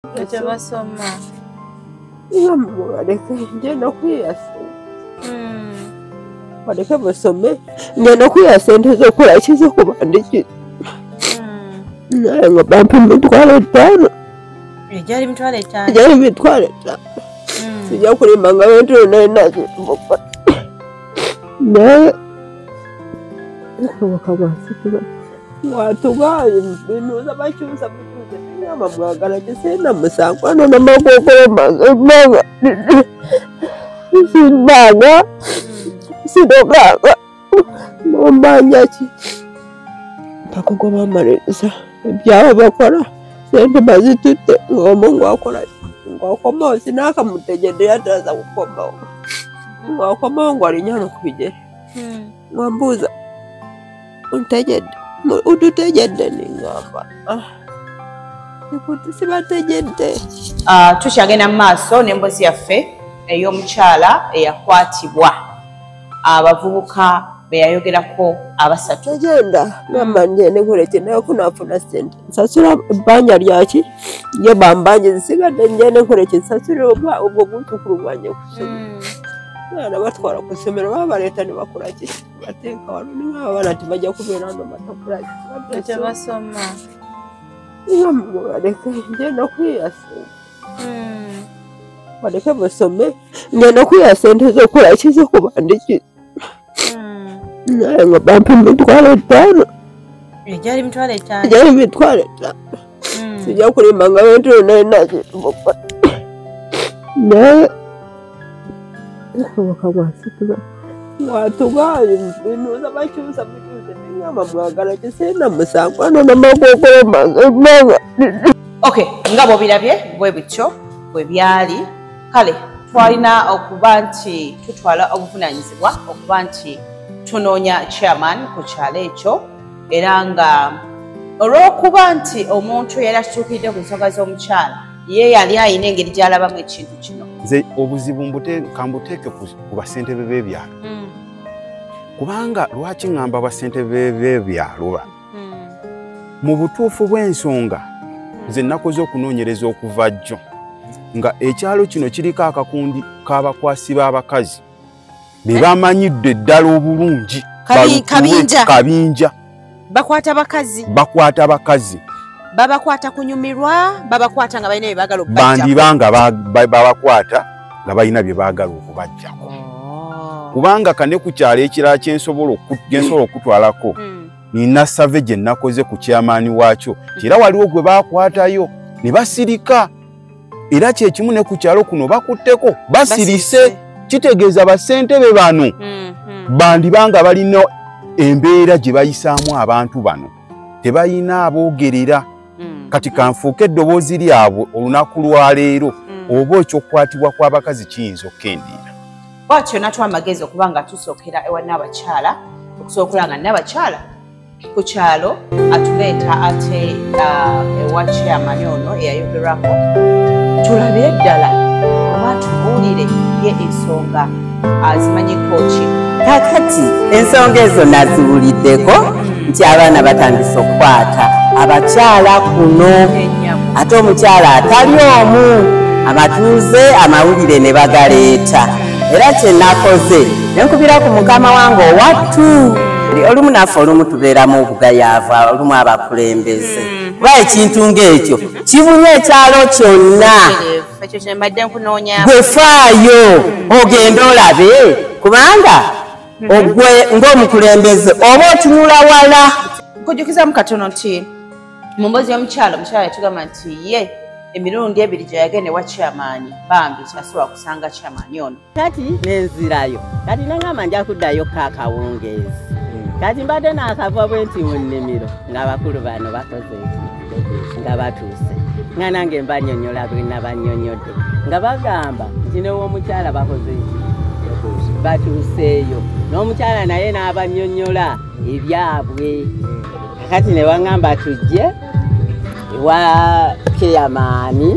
Ate basoma. Waleke ngenda kwiyasa. Waleke basome ngenda kwiyasa ente z'okukola ekizo kubandiki. Naye nga bampa emitwalo 5. Ejali mitwalo 5. Ejali mitwalo 5. Sijja kulimba nga bintu nazo. Naye wakabasituka. Watugaye binuza bakyusa binuza nyama mwagala kisena musango ano namakokolo manga simbaga sidogaga mumbanya ki pakugoma mareza byabo bakora sente bazitutte ngomungu akola ngokoma sinaka mutegede ataza kukoma ngokoma ngwali nyano kubije mwambuza untegede ututegede ningamba ikuti sibategede tukyagenda maaso n'emboozi yaffe ey'omukyala eyakwatibwa abavubuka beyayogerako abasatu tegenda ngamba ngende nkoleki naye kunafuna sente nsasula ebbanja lyaki ye bambanje zisigadde ngende nkoleki nsasula obwo buntukulu bwanje kusoma Bana batwara ku somero babaleeta ne bakolaki bateeka wano niba abana tebajja kubeera no matakula ate basoma waleke ngenda kwiyasa waleke basome ngenda kwiyasa ente z'okukola ekizo kubandiki naye nga bampa emitwalo 5 ejali mitwalo 5 ejali mitwalo 5 sijja kulimba nga bintu nazo naye wakabasituka watugaye binuza bakyusa binuza nyama mwagala kisena musango ano namakokolo manga. Okay, ngabo birabye bwe bityo bwe byali kale twalina okuba nti tutwala obuvunanyizibwa okuba nti tunoonya chairman ku kyalo ekyo era nga olw'okuba nti omuntu yali akituukiridde ku nsonga z'omukyala ye yali ayina engeri gy'alabamu ekintu kino nze obuzibu kambuteeke ku basentebe b'ebyalo kubanga lwaki ngamba basentebe b'ebyalo mu butuufu bw'ensonga nze nakoze okunoonyereza okuva jjo nga ekyalo kino kiriko akakundi k'abakwasi b'abakazi be bamanyidde ddala obulungi kabinja bakwata abakazi babakwata kunyumirwa babakwata nga balina bye baagala bandibanga babakwata nga balina bye baagala okubajjako kubanga kane ku kyalo ekirala gyensobola okutwalako nina save gye nakoze ku kyamaani waakyo era waliwo gwe baakwatayo ne basirika era kyekimu ne ku kyalo kuno bakutteko basirise kitegeeza basentebe bano bandibanga balina embeera gye bayisaamu abantu bano tebalina aboogerera kati kanfuuke eddoboozi lyabwe olunaku lwaleero oba ekyokukwatibwa kw'abakazi kiyinza okkendiira bwatyo natwa amagezi okuba nga tusookera ewa Nnabakyala okusobola nga Nnabakyala ku kyalo atuleeta ate ewa chairman ono eyayogerwako tulabire ddala oba tubuulire ye ensonga azimanyiko ki kakati ensonga ezo naziwuliddeko nti abaana batandise okukwata abakyala kuno ate omukyala atali omu amatuuze amawulire ne bagaleeta era kyenakoze nenkubira ku mukama wange owattu olumu naffe olumu tubeeramu obugayaavu olumu abakulembeze kuba ekintu ng'ekyo kibunye ekyalo kyonna gwefaayo ogenda olabe kubanga ogwe ng'omukulembeze oba otunula wala nkujjukizamu katono nti mu mboozi y'omukyala omukyala yatugamba nti ye emirundi 2 gye yagenda ewa chairman bambi kinasobola kusanga chairman ono kati nenzirayo kati nangamba nja kuddayo kakawungeezi kati mbadde naakava bwe nti mu nnimiro ng'abakulu bano bakoze nga batuuse nga nange mbanyonnyola bwe nabanyonnyodde nga bagamba nti n'ow'omukyala bakoze batuuseeyo n'omukyala naye n'abanyonnyola ebyabwe kati ne baŋŋamba tujje ewa keyamaani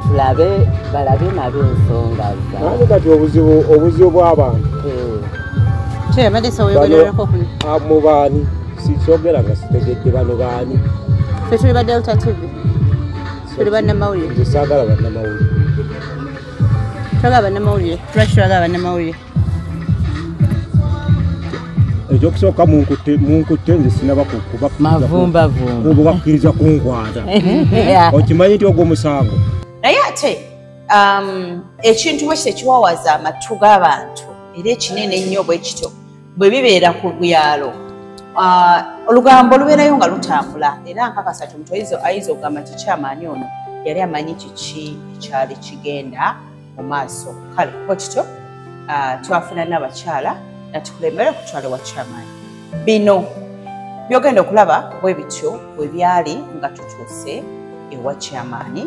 tulabe balabe nabo ensonga zaani kati obuzibu bw'abantu mu baani sikyogera nga sitegedde bano baani Fetuli ba Delta TV tuli bannamawulire saagala bannamawulire twagala bannamawulire lwaki twagala bannamawulire ekyokusooka munkutte nze sinaba kubakkiriza kunkwata okimanyi nti ogwo omusango naye ate ekintu bwe kitekiwawaza amatu g'abantu era ekinene ennyo bwe kityo bwe bibeera ku byalo olugambo lubeerayo nga lutambula era nkakasa ti omuntu ayinza okugamba nti kyamaani ono yali amanyi kiki ekyali kigenda mu maaso kale bwe kityo twafuna n'abakyala natukulembera okutwala ewa kyamaani bino byogenda okulaba bwe bityo bwe byali nga tutuuse ewa kyamaani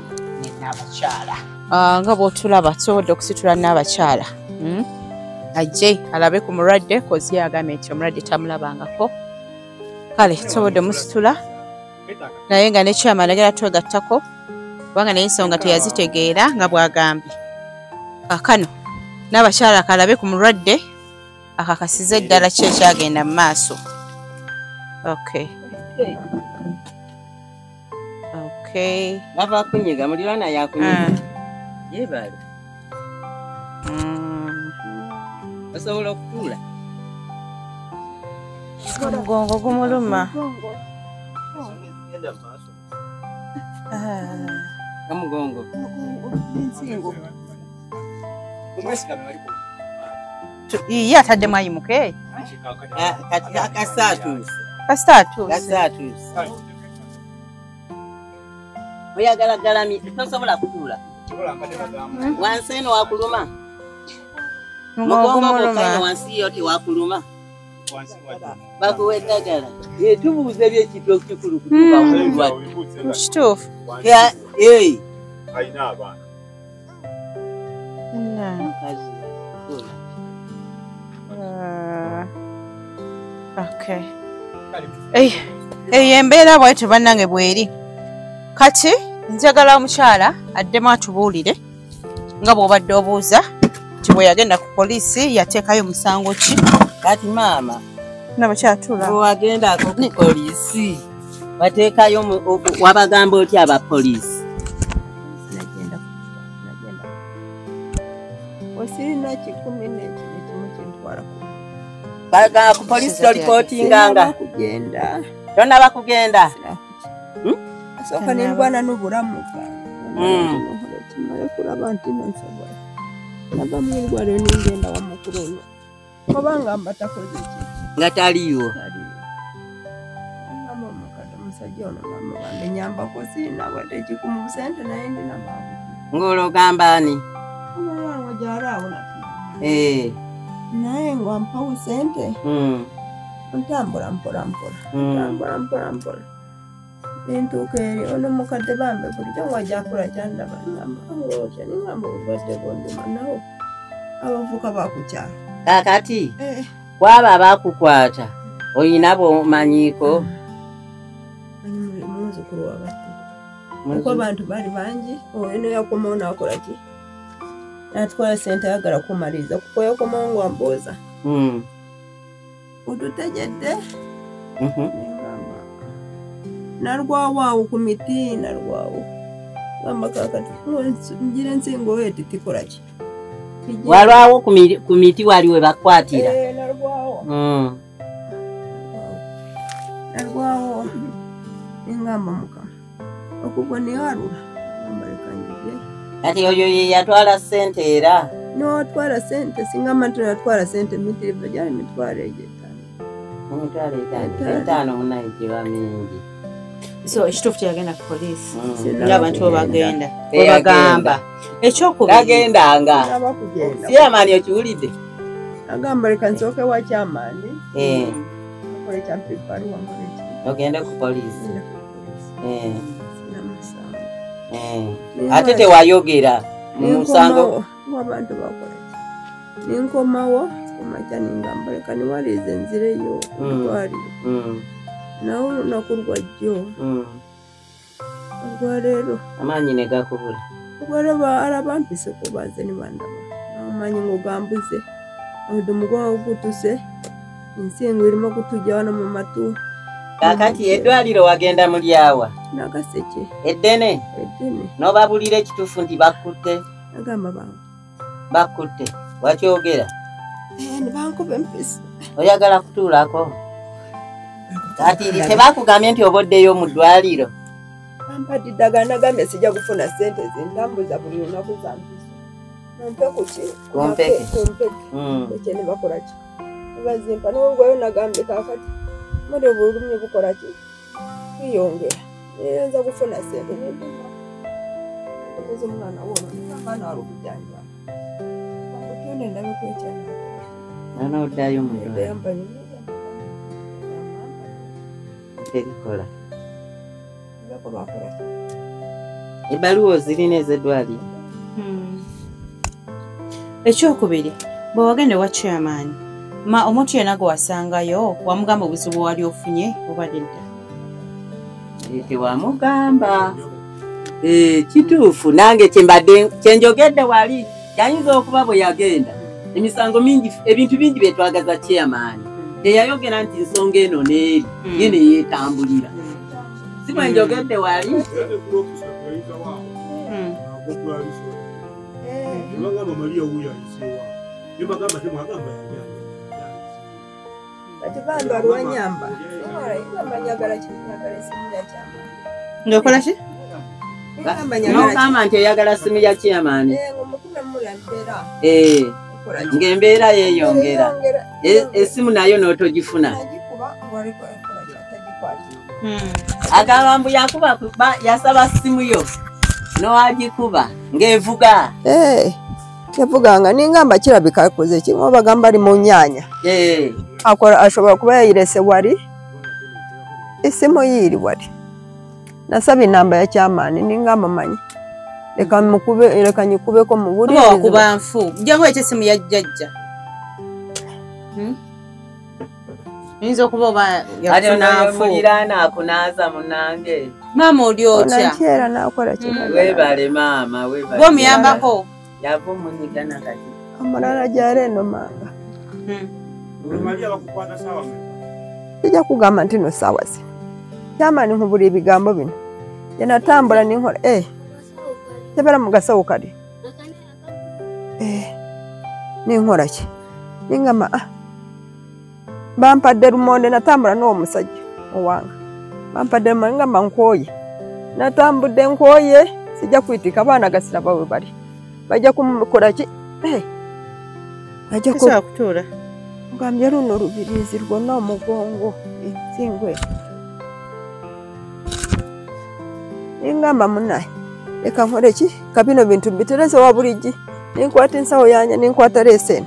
n'abakyala nga bw'otulaba tusobodde okusitula n'abakyala ajje alabe ku mulwadde kozi agambye nti omulwadde tamulabangako kale tusobodde musitula naye nga ne kyamaani agenda twegattako kubanga naye ensonga teyazitegeera nga bw'agambye kaakano n'abakyala kalabe ku mulwadde akakasize ddala ki ekyagenda mu maaso bava kunyiga muliraana yakunyiga yeebale osobola okutuula omugongo gumuluma omugongo ye ataddemu ayimuke kasaatuuse oyagala galami tosobola kutuula wansi eno wakuluma mugongo gwokaino wansi yo tewakuluma bakuwa eddagala tubuuze byekintu ekikulu kutuba mulwadde kituufu alina abaana eyo embeera bwaitu bannange bweri kati njagala omukyala addemu atubuulire nga bw'obadde obuuza nti bwe yagenda ku poliisi yateekayo musango ki kati maama nabakyatula bwewagendako ku poliisi bateekayo wabagamba otya abapoliisi osirina 10 n'ekimu kintwala bagala ku poliisi tolipootinganga kugenda tonaba kugenda asooka nendwana n'obulamu kimale kulaba nti nonsobola nava mu irwaliro ningenda wa mukulu ono obanga mbatakoze ki nga taliiwo ngamba omukadde omusajja ono ngamba enyambako sirina bwadde ekikumu busente naye ndina baabu ng'ologamba ani omulango gyali awo naye ngwampawo sente ntambula mpola nentuuka eri ono mukadde bambe bulijjo ng'ajjakula kyandaba ngamba ningamba obulwadde bwonduma nawo abavuka bakukyala kakati kwaba abakukwata oyina bwomanyiiko muzukulu wabatu kuko abantu bali bangi ono yakomawo nakola ki natwala sente ayagala kumaliriza kuko yakomawo ngwambuuza otutegedde nalwawo awo ku miti nalwawo gamba kakati njira ensinga oyo titikola ki walwawo ku miti wali we bakwatira nalwawo engamba mukama okugwa neyalula ambalekanyije kati oyo ye yatwala sente era notwala sente singamba nti yatwala sente mitiriva gyali mitwalo egy'etaano emitwalo etaano munayo giba mingi so ekituufu kyeyagenda ku poliisi ng'abantu bwebagenda bwebagamba ekyokubiri gagendanga si amaani okiwulidde agamba leka nsooke wa kyamaani akole kyampibaluwa ogende ku poliisi ate tewayogera musango abantu bakola ninkomawo kumakya ningamba leka niwalize enzireyo ntwaliro nawe olunaku lwajjo olwaleero amaanyi ne gakubula olwalaba alaba mpise kubaze ne bandaba namanyi ngogambuze omugumu gwawo gutuse ensingo irimo kutujja wano mu matu Kakati eddwaliro wagenda mulyawa. Nagaseke. Eddene. N'obabulira ekituufu nti bakutte. Agamba bangu. Bakutte. Wakyogera? Nibankuba empisi. Oyagala kutuulako? Kati tebakugambye nti oboddeyo mu ddwaliro? Bampadde eddagala nagambye sijja kufuna ssente zintambuza buli lunaku za mpisa. Kumpeku ki? Kumpeke. Ekyo ne bakola ki? Bazimpa n'ongwayo nagambye kaakati muli obulumi bukola ki? Kwiyongera. Nza kufuna ssente n'endima. Omuze omwana w'omwana wali okujjanjaba. Okyone ndabe kwekyana. Nana oddayo mu ddwaliro. Terikola. Ebbaluwa ozirina ez'eddwaliro? Ekyokubiri, bwe wagenda wa chairman, omuntu yenna gwe wasangayo wamugamba obuzibu wali ofunye obadde dda? Tewamugamba. Kituufu nange kyenjogedde wali yayinza okuba bwe yagenda emisango mingi ebintu bingi byetwagaza chairman teyayogera nti nsonga eno n'eri ye ne yeetambulira. Si bwe njogedde wali Ngokola ki? N'ogamba nti oyagala simu ya chairman. Ng'embeera yeeyongera. Essimu nayo n'otogifuna. Agamba mbu yasaba simu yo n'owagikuba ng'evuga. Yavuganga ningamba kirabika akoze ki ngo bagamba ali mu nnyanya. Ashobora kuba yayirese wali esimu yiri wali. Nasaba inamba ya chairman ningamba manyi. Leka nyikubeko mu buli. Wakuba nfu. Njangu ekyo simu ya jjajja. Nzo kuba ba yakuna nfu. Mulirana akunaza munange. Mama oli otya? Nakyera nakola ki? Webale mama, webale. Bo muyambako. Yavo munyigana kati. Amalala jare no manga. Maria bakukwata sawa me. Sijja kugamba nti no sawa si. Chairman nkubuli ebigambo bino. Yanatambula ninkola tebera mugasawo kali. Ninkola ki? Ningamba bampadde lumonde natambula n'omusajja owanga. Bampadde lumonde ngamba nkooye. Natambudde nkooye sijja kwitika abaana gasira bawe bali. Bajja kumukola ki? Bajja kutuula. Ngambye luno lubirizi lwonna omugongo ensingwe. Ningamba munaye leka nkole ki? Kabino bintu biterese wa buligi. Ninkwata ensawo yanya ninkwata leseni.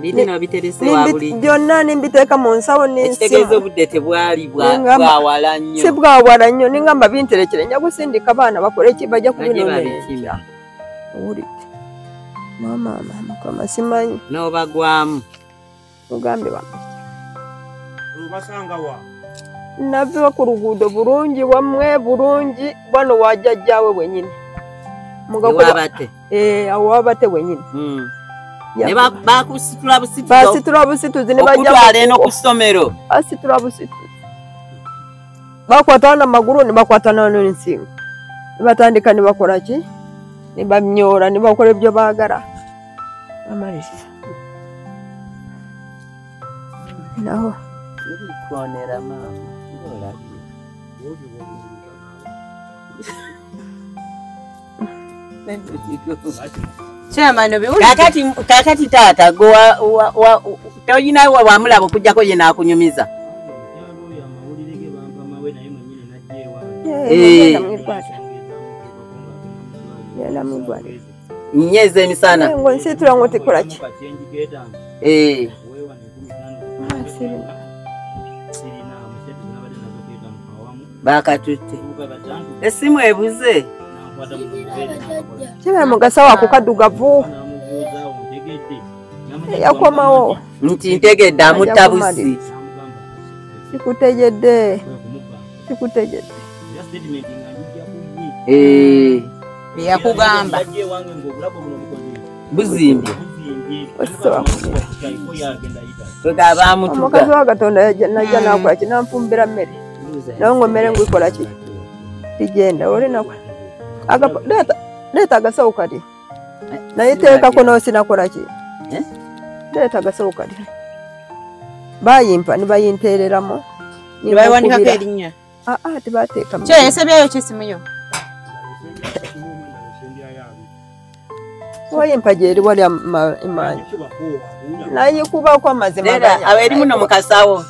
Bidino biterese wa buligi. Byonna nimbiteeka mu nsawo n'ensimu. Ekitegeeza obudde tebwali bwawala nnyo. Si bwawala nnyo ningamba binterekere nja kusindika abaana bakole ki bajja kubinoonya. Owulidde? No mama mukama simanyi. N'obagwamu. Mugambe bamwe. Basanga wa. Nava ku luguudo bulungi wamwe bulungi bwano wajjajjaawe wenyini. Wabate. Awo wabate wenyini. Ne bakusitula busituzi. Basitula busituzi ne bajja okutwala eno ku ssomero. Basitula busituzi. Bakwatana amagulu ne bakwatana n'ensingo. Ne batandika ne bakola ki? Ne bamnyola ne bakola ebyo baagala. Amalisa. Naho. Kuonera mama. Kakati taata toyina wamulaba okujjako ye n'akunyumiza. Nnyeza emisana. Nsitula ng'otikola ki? Bakatutte. Essimu ebuze. Kiba mugasa wa kukaddugavu. Yakomawo. Nti ntegedde amutabusi. Sikutegedde. Sikutegedde. Yakugamba. Buzimbye. Osobola kumira. Tugabamutuga. Omukazi wa Katonda najja nakola ki namfumbira mmere. Nawe ngo mmere ngwikola ki? Tigenda olina kwa. Leta agasawo kati. Naye teekako n'osinakola ki? Leta agasawo kati. Bayimpa ne bayinteereramu. Bayiwandikako erinnya. Tebateeka. Kyeyesebyayo kyesimu yo. Wayimpa gyeri wali emanyi. Nayikubako amazima aganya. Aberi muno mukasawo.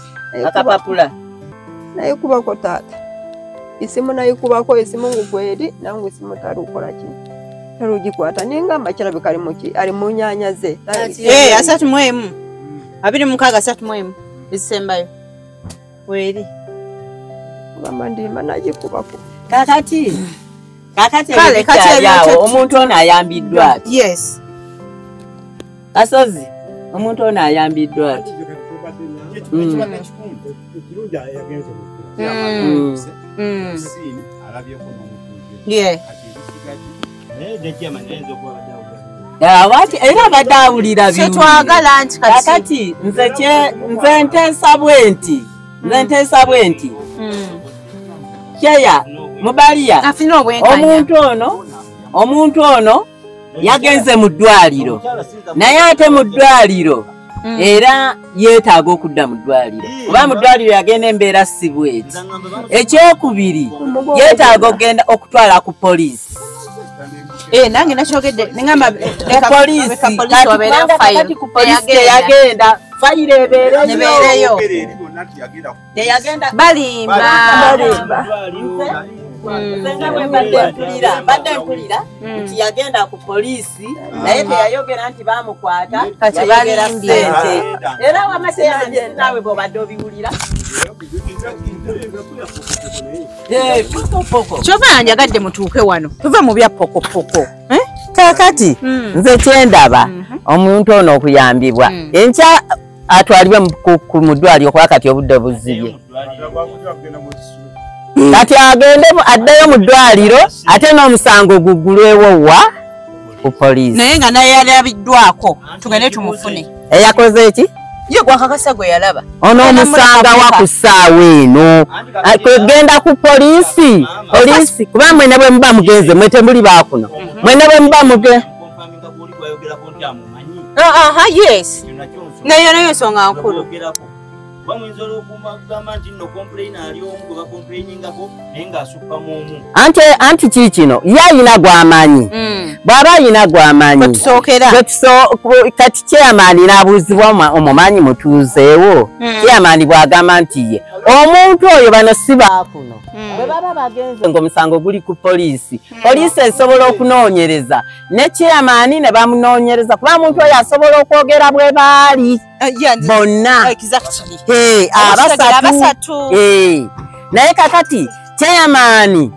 Akapapula. Nayikubako taata. Isimu nayikubako isimu ngukweri nangu isimu tarukola ki. Tarugikwata ningamba kirabika ali muki ali mu nyaanya ze. 3 26 ezisembayo. Weri. Ngamba ndimba nagikubako. Kakati kale yawo omuntu ono ayambiddwa ati. Yes. Kasozi omuntu ono ayambiddwa ati. Wati era abadde awulira bibi. Twagala nti kakati nze nteesa bwenti. Kyeya Mubalia omuntu ono yagenze mu ddwaliro naye ate mu ddwaliro era yeetaaga okudda mu ddwaliro kuba mu ddwaliro yagenda embeera si bweti. Ekyokubiri yeetaaga okugenda okutwala ku poliisi. Nange nakyogedde nengamba poliisi kati ku poliisi teyagenda fayiro ebeereyo teyagenda balimba. Badde mpulira nti yagenda ku poliisi naye teyayogera nti bamukwata kati balimbye era wamase yange nawe bw'obadde obiwulira. Kyova yanjagadde mutuuke wano tuve mu bya pokopoko. Kakati nze kyendaba omuntu ono okuyambibwa enkya atwalibwe mu ddwaliro kuba kati obudde buzibye. Kati addeyo mu ddwaliro ate n'omusango guggulwewo wa ku poliisi. Naye nga naye yalabiddwako tugende tumufune. Eyakoze eki? Ye gwakakasa gwe yalaba. Ono omusanga wa ku ssaawa eno. Kwegenda ku poliisi. Kuba mwene bwe muba mugenze mwe temuli baakuno. Mwene bwe muba mugenze. Yes. Nayo nsonga nkulu. Anti kikino yayina gwamanyi. Bw'aba ayina gwamanyi. Kati kyeyamaani n'abuuzibwa omumanyi mutuuzeewo. Kyeyamaani bw'agamba nti ye omuntu oyo bano si baakuno. Bwe baba bagenze ng'omusango guli ku poliisi. Poliisi esobola okunoonyereza. Ne kyeyamaani ne bamunoonyereza kuba omuntu oyo asobola okwogera bwe baali. Bonna. Abasatu. Naye kakati kyeyamaani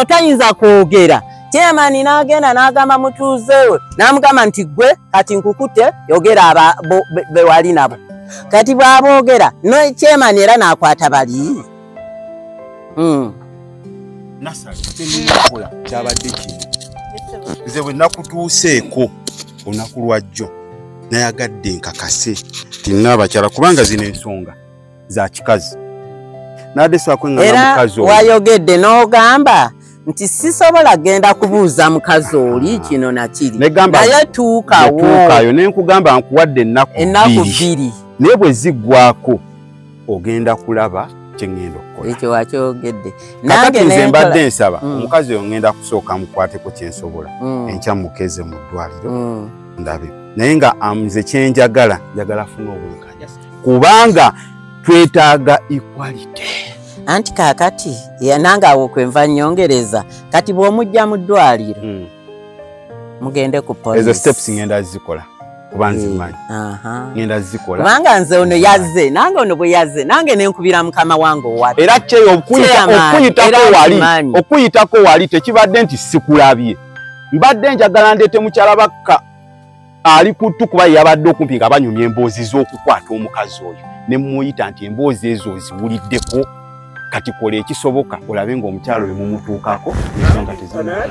tayinza kwogera. Kyeyamaani n'agenda n'agamba mutuuzeewe n'amugamba nti gwe kati nkukute yogera be wali nabo. Kati bw'aboogera kyeyamaani era n'akwata bali. Kyabadde kino nze bwe nakutuuseeko olunaku lwajjo nayagadde nkakase tina abakyala kubanga zino ensonga za kikazi era wayogedde n'ogamba nti sisobola genda kubuuza mukazi oli kino nakiri naye tuukawo nenkugamba nkuwadde ennaku bbiri naye bwe ziggwako ogenda kulaba kyengenda okukola. Ekyo wakyogedde. Kakati nze mbadde nsaba omukazi oyo ngenda kusooka mukwateko kyensobola enkya mukeze mu ddwaliro ndabe naye nga nze kyenjagala njagala afune obwenkanya kubanga twetaaga equality. Anti kakati nange awo kwenva nnyongereza kati bw'omujja mu ddwaliro mugende ku poliisi. Ezo steps ngenda zikola kuba nzimanyi ngenda zikola kubanga nze ono yazze nange ono bwe yazze nange nenkubira mukama wange owati era kyeyo okuyitako wali tekibadde nti sikulabye mbadde njagala ndeete mukyala bakka ali kuttu kuba yabadde okumpi nga banyumya emboozi z'okukwata omukazi oyo ne muyita nti emboozi ezo ziwuliddeko kati kola ekisoboka olabe ng'omukyalo oyo mumutuukako ensonga tezina.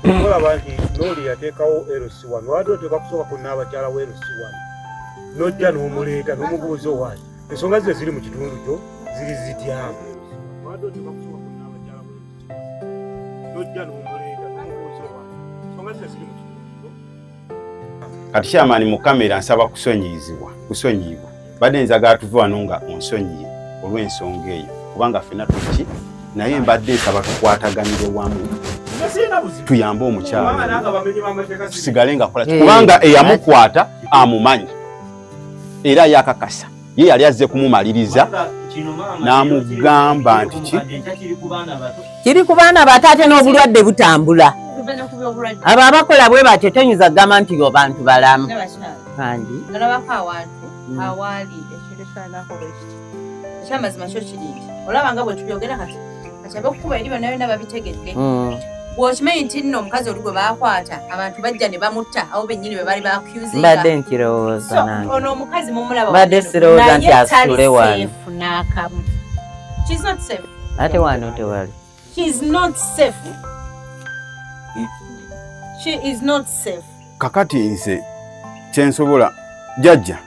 olaba nti nooli yateekawo LC1 wadde oteeka kusooka ku n'abakyala wa LC1 n'ojja n'omuleeta n'omubuuza owaali ensonga zino ziri mu kitundu kyo ziri zityamu wadde oteeka kusooka ku n'abakyala wa LC1 n'ojja n'omuleeta n'omubuuza owaali ensonga zino ziri mu kitundu kyo. Kati kyamaani mu kamera nsaba kusonyiyibwa badde njagala tuve wano nga onsonyiye olw'ensonga eyo kubanga ffenna tuki naye mbadde nsaba tukwataganire wamu tuyambe omukyala tusigale nga kola kubanga eyamukwata amumanyi era yakakasa ye yali azze kumumaliriza n'amugamba nti kiri ku baana bato ate n'obulwadde butambula abo abakola bwe batyo tenyuza gamba nti bo bantu balamu kandi olabako awantu awaali ekintu ekifaananako bwekiti ekyamazima kyo kiri nti olaba nga bwe tubyogera kati akyabe okukuba eri byonna byonna babitegedde bw'okimanyi nti nno omukazi oli gwe baakwata abantu bajja ne bamutta abo bennyini bwe bali baakuzinga mbadde nkirowooza nange ono omukazi mumulaba mbadde sirowooza nti asule wano n'akamu she's not safe ate wano tewali she's not safe she is not safe kakati nze kyensobola jjajja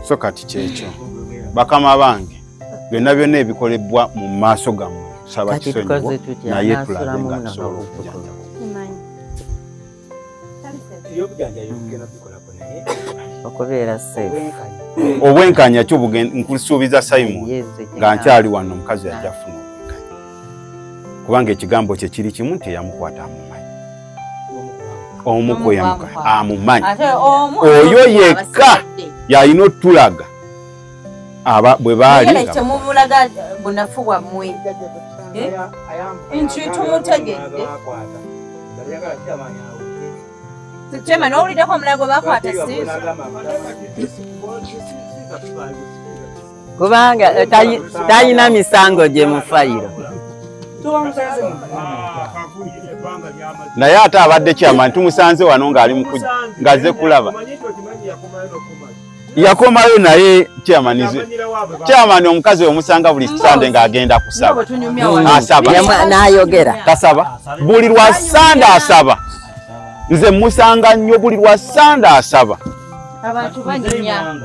so kati kyekyo bakama bange byonna byonna ebikolebwa mu maaso gammwe saba kisonyiwo naye tulabe nga tusobola okujjanjaba okubeera safe obwenkanya kyo nkusuubiza Simon nga nkyali wano omukazi yajja funa obwenkanya kubanga ekigambo kye kiri kimu nti eyamukwata amumanyi omu kwe amumanyi oyo yekka yalina otulaga bwe baali temubulaga bunafu bwammwe nti tumutegedde Chema n'owuliddeko omulago bakwata siizo kubanga talina misango gye mu fayiro naye ate abadde kyamaani tumusanze wano ng'azze kulaba yakomayo naye kyamaani omukazi omusanga buli Sande ng'agenda kusaba asaba n'ayogera tasaba buli lwa Sande asaba nze musanga nnyo buli lwa Sande asaba abantu banyinya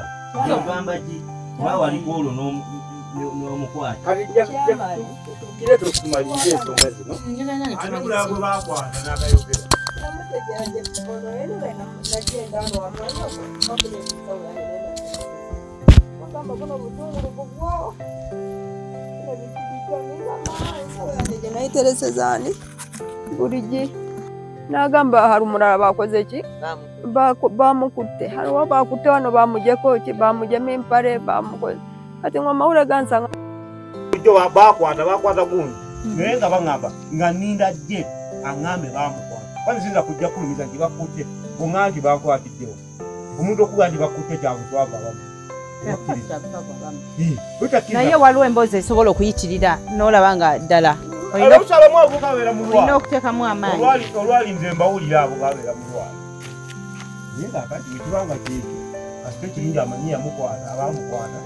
naiteresezani buligi nagamba hari umulala bakoze ki bamukutte hariwo bakutte wano bamujeko ki bamujemu empale bamukoze ati ngo amawulire gansanga jo bakwata gundi naye nga baŋŋamba nga ninda je aŋŋambe bamukwata banziza kujja kulumiza nti bakutte buŋŋa nti bakwatiddewo omuntu okuga nti bakutte kyabutwava bamu naye waliwo emboozi esobola okuyitirira n'olaba nga ddala olusalamu abo gabeera mu lwali olina okuteekamu amaanyi olwali nze mbawulira abo gabeera mu lwali naye ngaakati ekibanga kyekyo kasite kiringi amanyi yamukwata abamukwata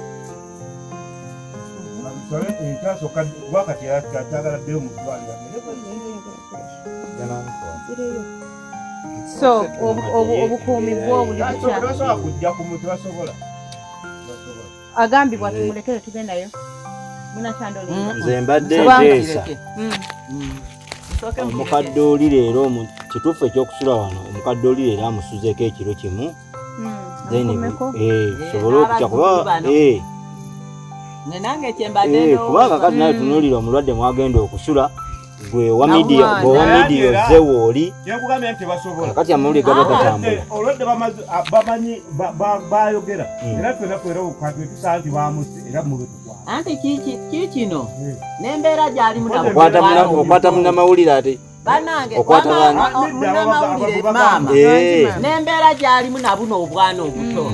ekyasooka kuba kati kyagala ddeyo mu ddwaliro so obukuumi bwo buli tebasobola kujja ku muntu tebasobola agambibwa tumulekere tugendayo nze mbadde nteesa omukadde oli leero kituufu ekyokusula wano omukadde oli leero amusuzeeko ekiro kimu sobole okutya kuba kubanga kati naye tunuulira omulwadde mwagenda okusula gwe wa midiyo ze wooli kakati amawulire gaba gatambula olwadde bamanyi bayogera era twena twera okukatwe tusaa nti bamusse era mube tukwata anti kikino n'embeera gy'alimu okwata munnamawulire ate okwata munnamawulire maama n'embeera gy'alimu nabuno obwana obuto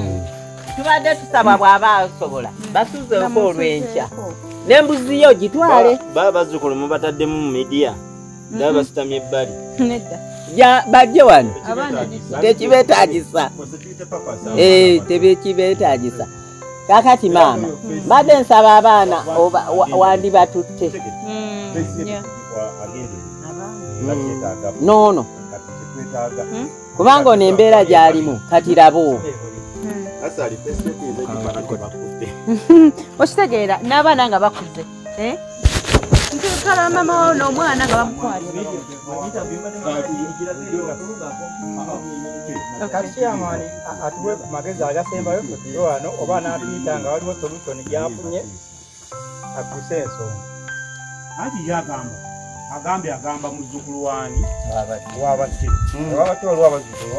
tubadde tusaba bw'aba asobola basuzeeko olw'enkya N'embuzi yo gitwale. Baba bazzukulu mubataddemu mu media. Daba basitamye ebbali. Nedda. Ja bajje wano. Abaana Tekibeetaagisa. Tebekibeetaagisa. Kakati maama, mbadde nsaba abaana wandi batutte. Noono. Kubanga ono embeera gy'alimu kati rabo. Okitegeera n'abaana nga bakuze. Nkikala mama ono omwana nga bamukwalira. Chairman atuwe magezi agasembayo kutiro wano oba n'atuyita nga waliwo solution gyafunye akuse ensonga. Anti agamba muzzukulu wani wabadde wabadde waliwo abazzukulu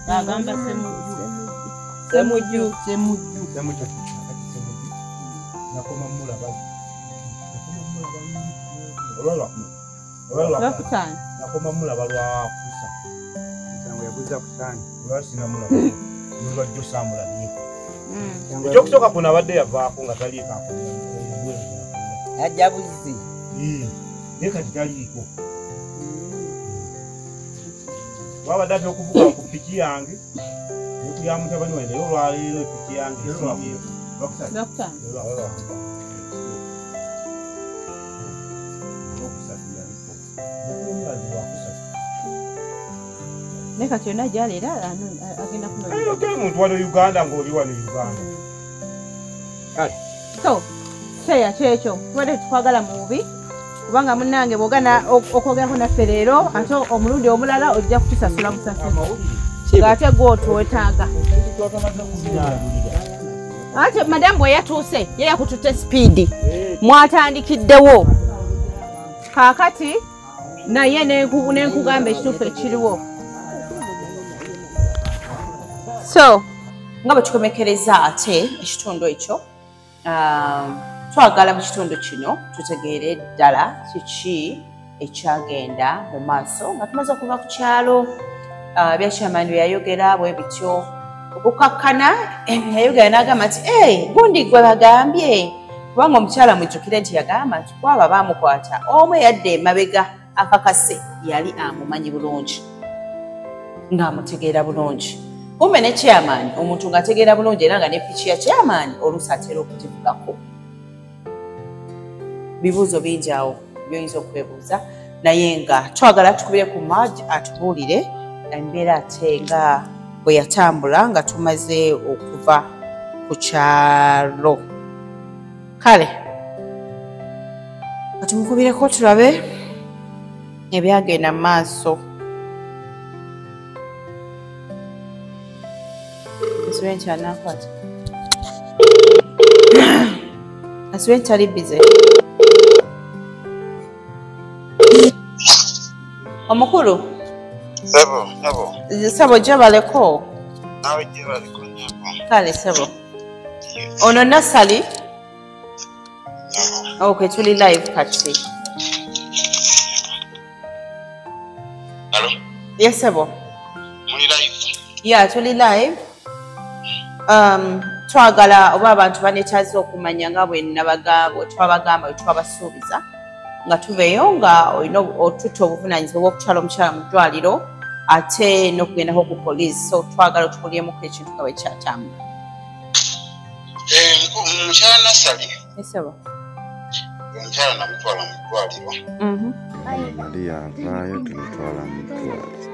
Agamba Semujju. nakoma mulaba nakoma mulaba lwakusa Nsango yaguza kusani. lwasina mulaba lwajjo samulabyeko ekyokusooka kuno abadde yavaako nga taliiko Ajja buzzi. naye kati taliiko wabadde ate okuvuga ku piki yange nekuya mutabani wange naye olwaleero epiki yange Ne kati yonna gyaleera agenda kunonya. omuntu wano Uganda ng'oli wano Uganda. So, kyeya kyekyo tubadde tukwagala mu bubi kubanga munnange bw'ogana okwogerako naffe leero ate omulundi omulala ojja kutusasula musasula ng'ate gw'otwetaaga. Ate madamu bwe yatuuse ye yakututte sipiidi mwatandikiddewo kaakati naye nenkugamba ekituufu ekiriwo. So nga bwe tukomekereza ate ekitundu ekyo twagala mu kitundu kino tutegeere ddala kiki ekyagenda mu maaso nga tumaze okuva ku kyalo bya chairman bye yayogera bwe bityo okukakkana yayogera n'agamba nti gundi gwe bagambye kubanga omukyala mwijjukire nti yagamba nti kwaba baamukwata omu eyadde emabega akakase yali amumanyi bulungi ng'amutegeera bulungi. Kumbe ne chairman omuntu ng'ategeera bulungi era nga ne piki ya chairman oluusi atera okugivugako. Bibuuzo bingi awo by'oyinza okwebuuza naye nga twagala tukubire ku Maj atubuulire embeera ate nga bwe yatambula nga tumaze okuva ku kyalo. Kale katumukubireko tulabe ebyagenda mu maaso. Aswenti anakwata. Aswenti ali bize. Omukulu. Sebo jabaleko. Nawe jabaleko nyako. Kale sebo. Ono Nasali. Okay, tuli live kati. Hello? Yes, sebo. Muli live? Yeah, tuli live. Twagala oba abantu banetaaze okumanya nga bwe twabagamba bwe twabasuubiza nga tuveeyo nga olina otutte obuvunaanyizibwa bw'okutwala omukyala mu ddwaliro ate n'okugendako ku poliisi, so twagala otubulyemu ekintu nga bwe kyatambula. Omukyala Nasali Esebo omukyala namutwala mu ddwaliro. Yali yavaayo tumutwala mu ddwaliro.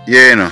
Yeno.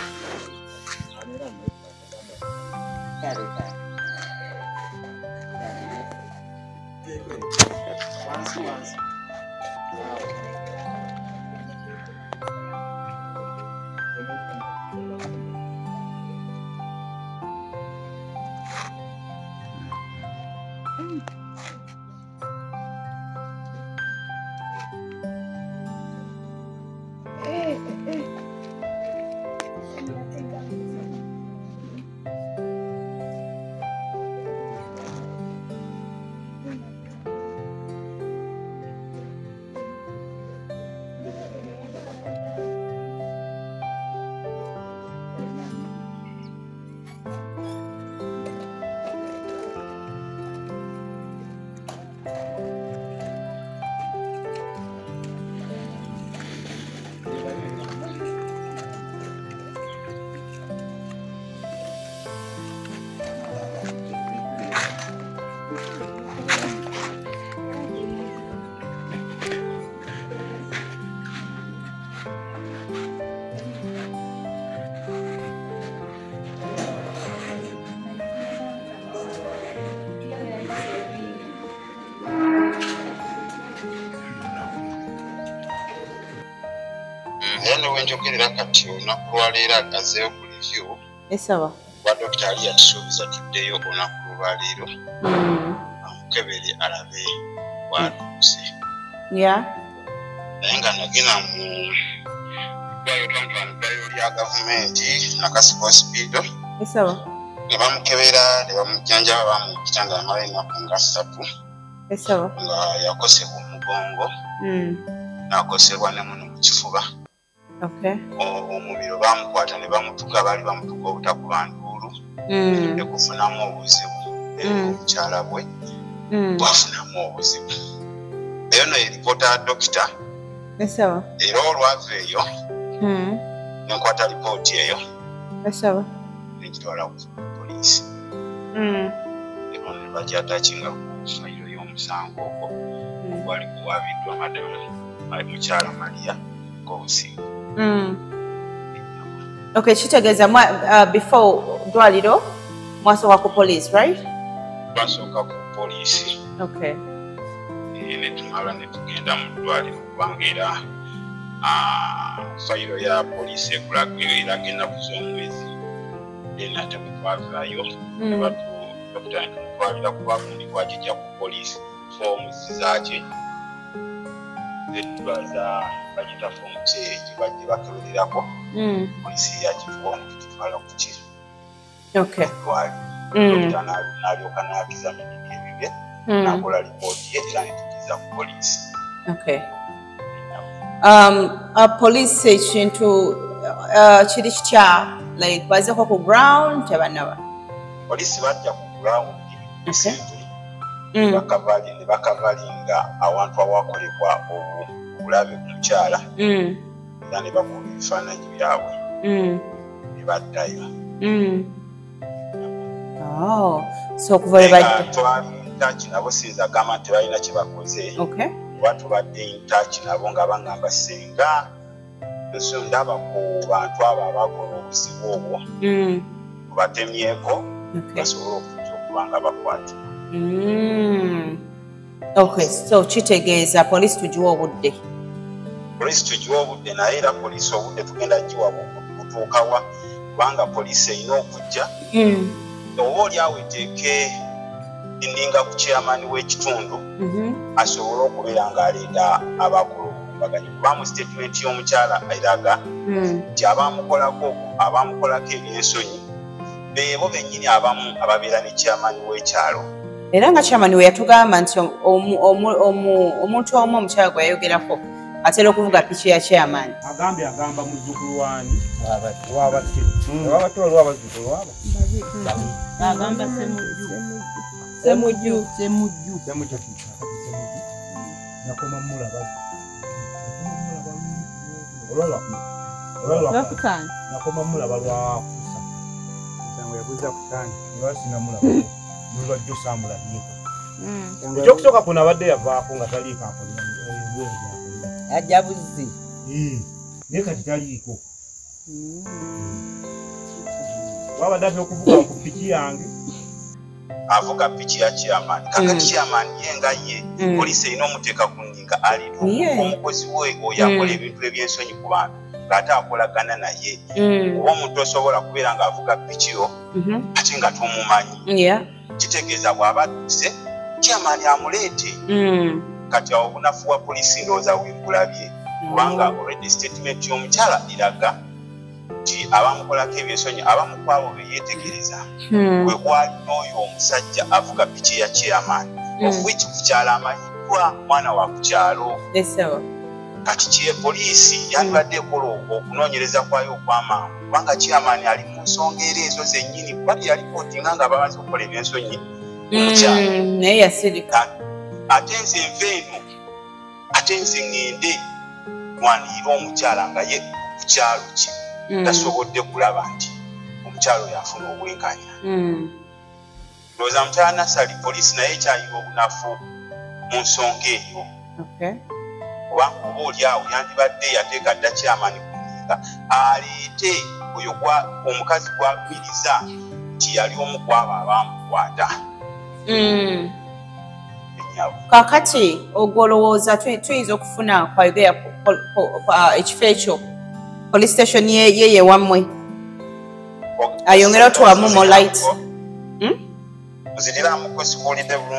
Yano wenjogerera kati olunaku lwaleero agazeeyo ku review. Esaba. Wa Dr. Ali atusuubiza tuddeyo olunaku lwaleero. Amukebere alabe waatuuse. Naye nga nagenda mu ddwaliro lya gavumenti Nakasifu Hospital. Esaba. Ne bamukebera ne bamujjanjaba bamukitanda amala ennaku nga 3. Esaba. Nga yakosebwa omugongo. N'akosebwa ne muno mu kifuba. Okay. Omubiro bamukwata ne bamutuga baali bamutuga obutakuba nduulu. Ne kufunamu obuzibu. Omukyala bwe bwafunamu obuzibu. Eyo no eripota ya dokita. Esaba. Era olwava eyo nenkwata lipooti eyo. Esaba. Negitwala ku poliisi. Ebo ne bagyatakinga ku fayiro y'omusango ogwo. Gwali kuwabiddwa madamu mukyala Maria Gobusinga. Okay, kitegeeza before ddwaliro mwasooka ku police, right? Twasooka ku poliisi. Okay. Ne tumala ne tugenda mu ddwaliro kubanga era fayiro ya poliisi eraga ennaku z'omwezi. Then ate bwe twavaayo ne batudokita ne tumutwalira ku bakundi kwagijja ku poliisi. Foomu zizaki zetulaza bagita foomu kye bajje bakebererako poliisi yakifuba omukitwala ku kiri. Okay. Dokita n'alyoka n'akizamini ebibye n'akola lipooti ye era ne tukiza ku poliisi. Okay. Poliisi ekintu kiri kitya like bazeeko ku ground tebanaba? Poliisi bajja ku ground. Okay. Bakavalinga awantu awakolebwa obulabe ku mukyala era ne bakuba ebifaananyi byabwe ne baddayo. So okuva we badda twali intaki nabo sinza agamba nti balina kye bakoze. Kuba tubadde intaki nabo nga bangamba singa nso ndaba ku bantu abo abakola obuzibu obwo batemyeko basobole okujja okuba nga bakwatibwa. Okay, so kitegeeza poliisi tugiwa obudde. Poliisi tugiwa obudde naye era poliisi obudde tugenda giwa butuukawa kubanga poliisi erina okujja oba oli awo eteeke endinga ku chairman w'ekitundu asobole okubeera ng'aleeta abakola obukuubaganya kuba mu statement y'omukyala eraga nti abamukolako ebyensonyi beebo bennyini abamu ababeera ne chairman w'ekyalo. Era nga chairman we yatugamba nti omuntu omu omukyala gwe yayogerako atera okuvuga piki ya chairman. Agamba muzzukulu wani wabate wabate waliwo abazzukulu waba agamba semujju nakoma mulaba nakoma mulaba lwakusa nsango yabuza kusani lwasina mulaba mulwajjo samulabiyeko ekyokusooka kuno abadde yavaako nga taliiko akolera ajja buzzi naye kati taliiko wabadde ate okuvuga ku piki yange avuga piki ya chairman kakati chairman yenga ye poliisi erina omuteeka ku nninga alina omukozi we oyo akola ebintu ebyensonyi ku bantu ng'ate akolagana naye oba omuntu osobola kubeera ng'avuga piki yo ate nga tomumanyi kitegeeza bw'aba atuuse chairman amuleete kati awo obunafu bwa poliisi ndowooza weebulabye kubanga already statement y'omukyala eraga nti abamukolako ebyensonyi abamu ku abo be yeetegereza bwe kwali n'oyo omusajja avuga piki ya chairman of which kukyala amanyiddwa mwana wa kukyalo kati poliisi yandibadde ekola okunoonyereza kwayo okw'amangu kubanga chairman ali mu nsonga era ezo zennyini kuba yalipootinga nga bamaze okukola ebyensonyi omukyalo naye yasirika ate nze nva eno ate nze ŋŋende mwaniyira omukyala nga ye ku kyalo ki tasobodde kulaba nti omukyalo yafuna obwenkanya ndowooza mukyala nasali poliisi naye ekyayira obunafu mu nsonga eyo kubanga oba oli awo yandibadde yateeka dda kyamani ku nninga aleete oyo omukazi gwagwiriza nti yali omu kwabo abamukwata kakati ogolowooza tuyinza okufuna kwayogera ekifo ekyo police station ye wammwe ayongera otuwamu mo light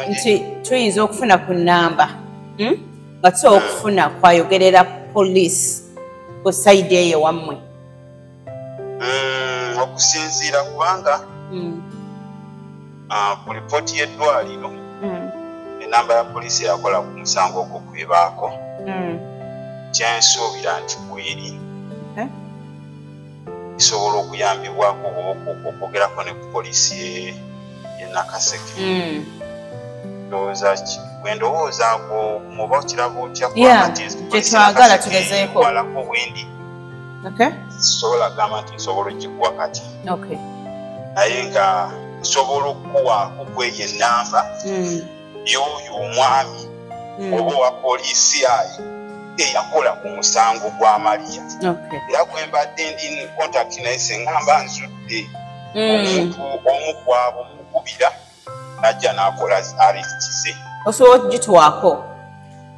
nti tuyinza okufuna ku nnamba nga tusobola okufuna kwayogerera police ku sayidi eyo wammwe okusinziira kubanga ku lipooti y'eddwaliro enamba ya poliisi yakola ku musango ogwo kwebaako kyensuubira nti gweri isobola okuyambibwako okwogerako ne ku poliisi ye Nakaseke ndowooza muba okiraba otya kyetwagala tugezeeko walako bwendi sobola gamba nti nsobola okikuwa kati naye nga nsobola okukuwaako kweyo ennamba y'oyo omwami oba owa poliisi ayi eyakola ku musango gwa Maria era gwe mbadde ndi contact naye sengamba nzudde omuntu omu kwabo mukubira najja n'akola arestize osobola okugitwako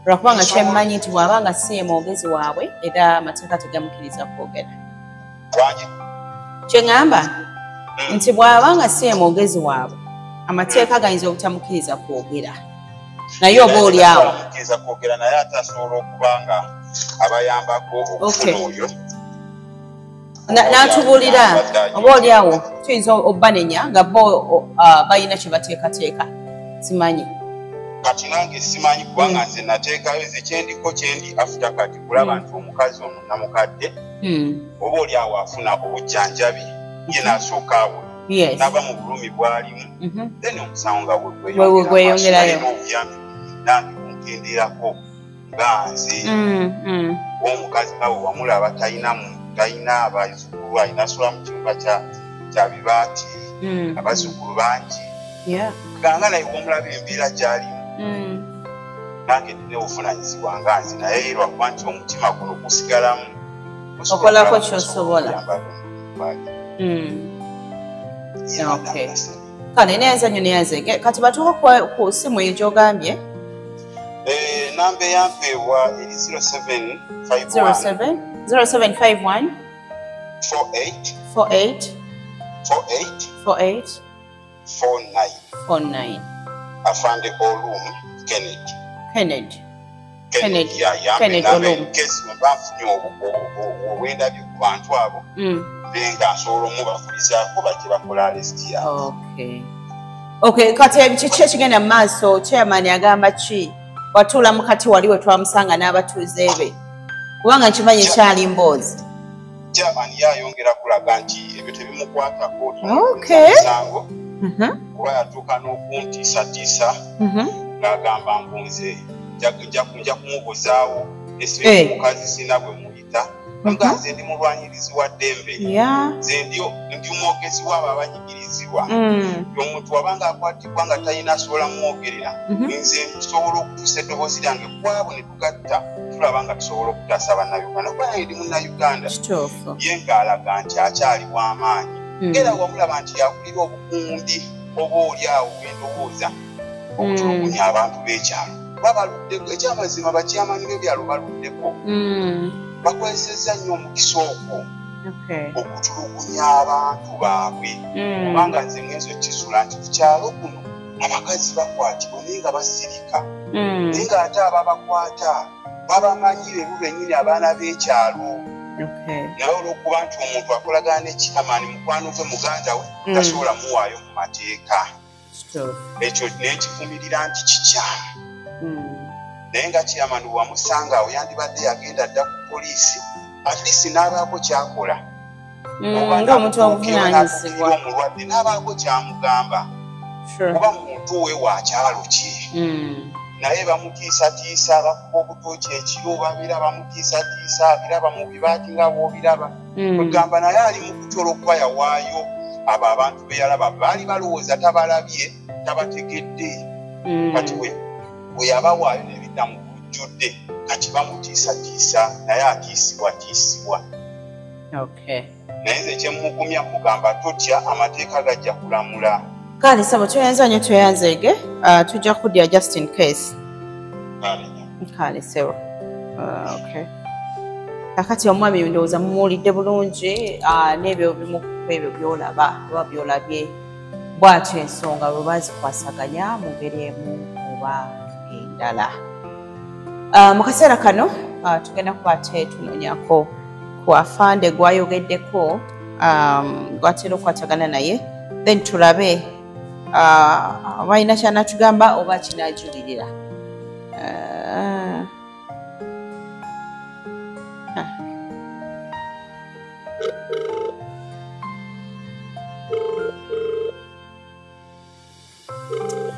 lwakubanga kyemmanyi nti bw'abanga si ye mwogezi waabwe era amateeka tegamukiriza kwogera kyeŋŋamba nti bw'abanga si ye mwogezi waabwe amateeka gayinza obutamukiriza kwogera naye oba oli awo mukiriza kwogera naye ate asobola okuba nga abayambako okufuna oyo n'atubuulira oba oli awo tuyinza obbanenya nga bo balina kye bateekateeka simanyi kati nange simanyi kubanga nze nateekayo ze kyendiko kyendi afuta kati kulaba nti omukazi ono namukadde oba oli awo afuna obujjanjabi ye n'asooka awo n'aba mu bulumi bw'alimu then omusango nga bweyongerayo nange kunkenderako nga nze omukazi nawe wamulaba talina abazzukulu alina mu kibuga kya bibaati abazzukulu bangi ganga naye omulaba embeera gy'alimu nange nina obuvunanyizibwa nga nze naye lwakuba nti omutima guno gusigalamu okolako kyosobola kale neyazanyo neyazege kati batuuka ku simu eyo gy'ogambye namba eyampeebwa eri 0751 0751 48 49 afande Olum Kennedy Olum kesi mbanfunye obwendabyo ku bantu abo nga nsobola omubakulizaako bajje bakola aresti yaabwe okay kati kiki ekigenda mu maaso chairman agamba ki watuula mu kati wali we twamusanga n'abatuuze be kubanga nkimanyi ekyali mboozi chairman yayongera kulaga nti ebyo tebimukwatako musango kuba yatuuka n'okuntiisatiisa ng'agamba mbunze nja kumubuzaawo esimukazi sina bwe muyita nga nze ndi mulwanyirizi wa ddembe nze ndi omwogezi w'abo abanyigirizibwa omuntu wabanga akwatibwa nga talina asobola mwogerera nze tusobola okutuusa eddoboozi lyange kwabo ne tugatta tulaba nga tusobola okutaasa bannayuganda kuba nange ndi munnayuganda ye ng'alaga nti akyali w'amaanyi era wamulaba nti yakulira obukundi oba oli awo bwendowooza okutulugunya abantu b'ekyalo babaluddeko ekyamazima bakyamani b'ebyalo baluddeko bakozesezza nnyo omukisa ogwo okutulugunya abantu baabwe kubanga nze ngenzo kizula nti ku kyalo kuno abakazi bakwatibwa naye nga basirika naye ng'ate ababakwata babamanyire lubennyini abaana b'ekyalo naye olw'okuba nti omuntu akolagana n'ekyamani mukwano gwe muganda we tasobola muwaayo mu mateeka ekyo nekivumirira nti kikyamu naye nga kyamani wamusanga awo yandibadde yagenda dda ku poliisi atlist n'abaako kyakola ng'omuntu w'obuvunaanyizibwa omulwadde n'abaako kyamugamba kuba muntu we wa kyalo kye naye bamutiisatiisa bakuba obutooki ekiro babira bamutiisatiisa abiraba mu bibaati nga bw'obiraba kwegamba naye ali mu kutola okuba yawaayo abo abantu be yalaba baali balowooza tabalabye tabategedde kati we yabawaayo nebidda mu bujjudde kati bamutiisatiisa naye atiisibwatiisibwa naye nze kyemugumya mugamba totya amateeka gajja kulamula kale sabo toyanza nnyo toyanzeege tujja kudya just in case kale sebo kakati omwami ndowooza mumuwulidde bulungi n'ebyo bimu ku ebyo byolaba oba byolabye bwatyo ensonga bwe bazikwasaganya mu ngeri emu oba endala mu kaseera kano tugenda kuba ate tunoonyako ku afande gwayogeddeko gwatera okukwatagana naye then tulabe balina kyanatugamba oba kinajulirira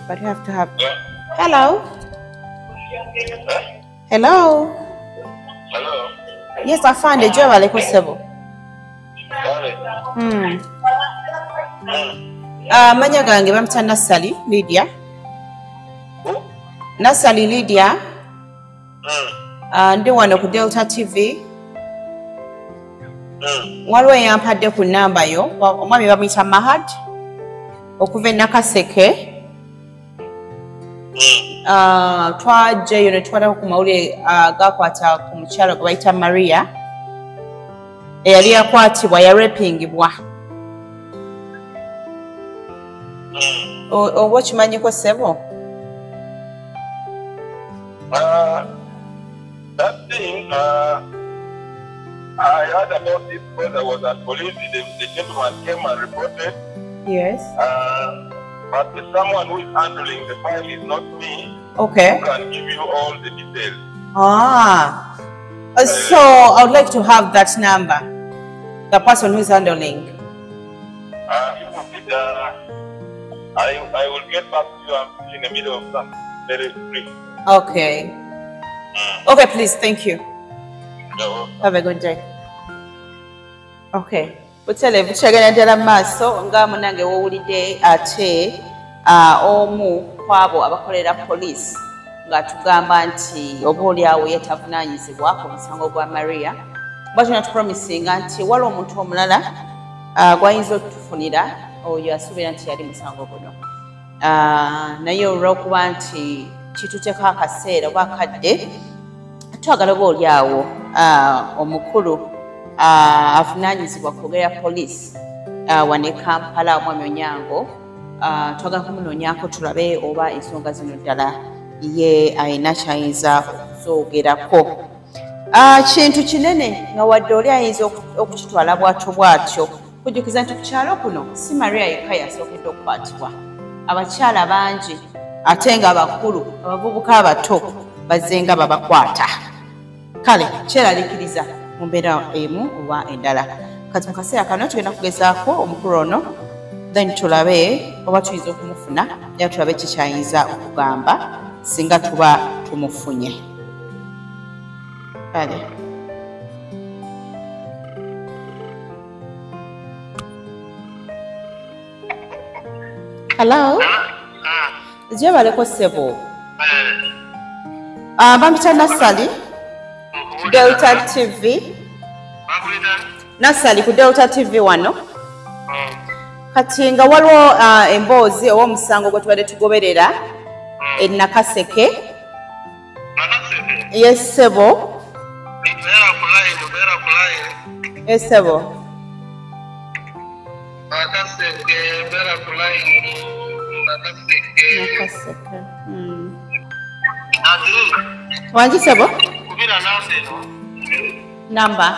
but you have to have hello yes afande jo baleko sebo manya gange bamta Nasali Lydia Nasali Lydia ndi wano ku Delta TV waliwo yampadde ku namba yo omwami bamuyita Mahad okuva e Nakaseke twajeyo ne twalako ku mawulire gakwata ku mukyalo gwe bayita Maria eyali yakwatibwa yarepingibwa oba okimanyiko ssebo that thing I heard about it because I was at police. The gentleman came and reported. Yes. But someone who is handling the file is not me. Okay. Who can give you all the details. So I would like to have that number. The person who is handling. I will get back to you. I'm in the middle of something very brief. Okay. Okay, please. Thank you. Have a good day. Okay. Butele buchagana ddala maaso nga munange wowulidde ate omu kwabo abakolera police ng'atugamba nti oba oliawo yetavunaanyizibwa ku musango gwa Maria batuna tupromisinga nti waliwo omuntu omulala gwayinza okutufunira oyo asuubira nti yali musango guno naye olw'okuba nti kituteeko akaseera oba akadde twagala oba oliawo omukulu avunaanyizibwa kwogera police wane Kampala omwami Onyango twagala kumunoonyako tulabe oba ensonga zino ddala ye ayina kyayinza okuzoogerako kintu kinene nga wadde oli ayinza okukitwala bwatyo kujjukiza nti ku kyalo kuno si Maria yekka yasookedde okukwatibwa abakyala bangi ate nga abakulu abavubuka abato bazze nga babakwata kale kyeraliikiriza mu mbeera emu oba endala kati mu kaseera kano tugenda kugezaako omukulu ono then tulabe oba tuyinza okumufuna era tulabe kikyayinza okugamba singa tuba tumufunye kale Hello? Gyebaleko ssebo. Bampita Nassali ku Delta TV. Nassali ku Delta TV wano. Kati nga waliwo emboozi ow'omusango gwe tubadde tugoberera e Nakaseke. Yes, ssebo. Yes, ssebo. Nakaseke. Wanji ssebo? Number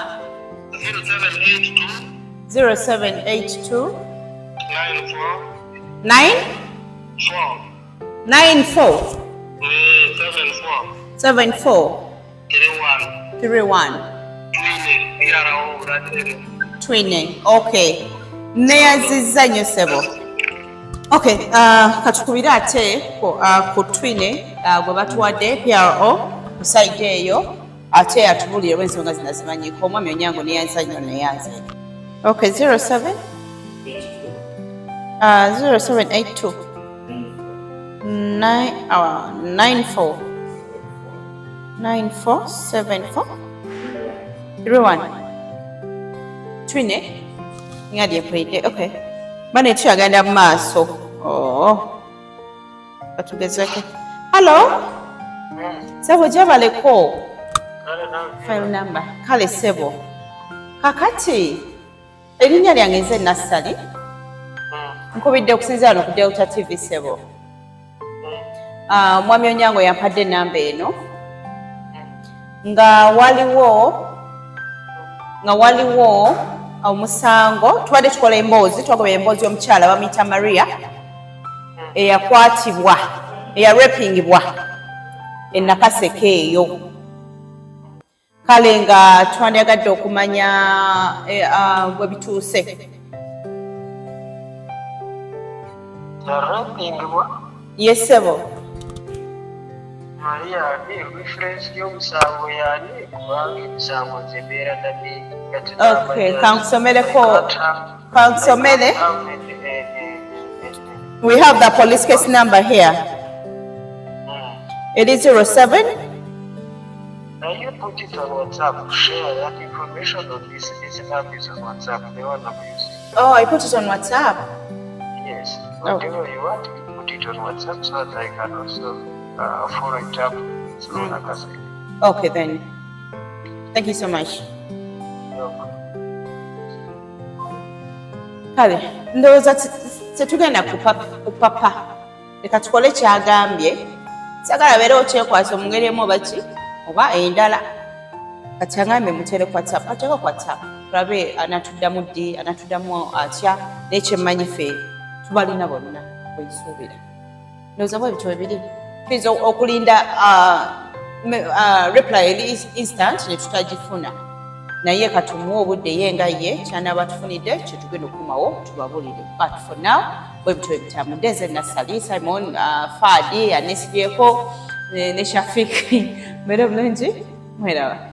0782 94 74 31 twinning. Okay. Neyaziza nnyo ssebo. Okay, katukubire ate ku twinning gwe batuwadde PRO ku side eyo ate atubulire olw'ensonga zino zimanyiko. Omwami Onyango neyanza nnyo neyanza. Okay, 0782 94 74 31 twinning. Ngadi ekwedde. Okay. Bane tuyagenda mu maaso. Batugezeko. Hello? Sebo gyebaleko. File number. Kale ssebo. Kakati erinnya lyange nze Nassali. Nkubidde okusinziira wano ku Delta TV ssebo. Mwami Onyango yampadde enamba eno. Nga waliwo omusango tubadde tukola emboozi, twagobera emboozi y'omukyala bamuyita Maria eyakwatibwa eyarepingibwa e Nakaseke eyo. Kale nga twandyagadde okumanya bwe bituuse. Yes, ssebo. Maria reference y'omusango yani kubanga emisango zebeera nabbi. Okay, kankusomereko. We have the police case number here. It is 07. Now you put it on WhatsApp, share that information on this number is on WhatsApp, the one I'm using. Oh, I put it on WhatsApp? Yes. Whatever you want, you put it on WhatsApp so that I can also follow it up. Okay then. Thank you so much. Kale, ndowooza tetugenda kupapa. Leka tukole kyagambye. Sagala beera okyekwasa mu ngeri emu oba endala. Kati agambye mutere ku WhatsApp. Ateeka ku WhatsApp. Tulabe anatuddamu ddi, anatuddamu atya n'ekyemmanyi ffe tubalina bonna bwesuubira. Ndowooza bwe bitwe biri. Please okulinda reply eri instant ne tutagifuna. Naye katumuwa obudde ye nga ye kyanaaba tufunidde kye tugenda okukumawo tubabulire. But for now, bwe bitwe bitambudde nze Nassali, Simon, Fadi, anesibyeko ne Shafiki. Mbeera bulungi, mweraba.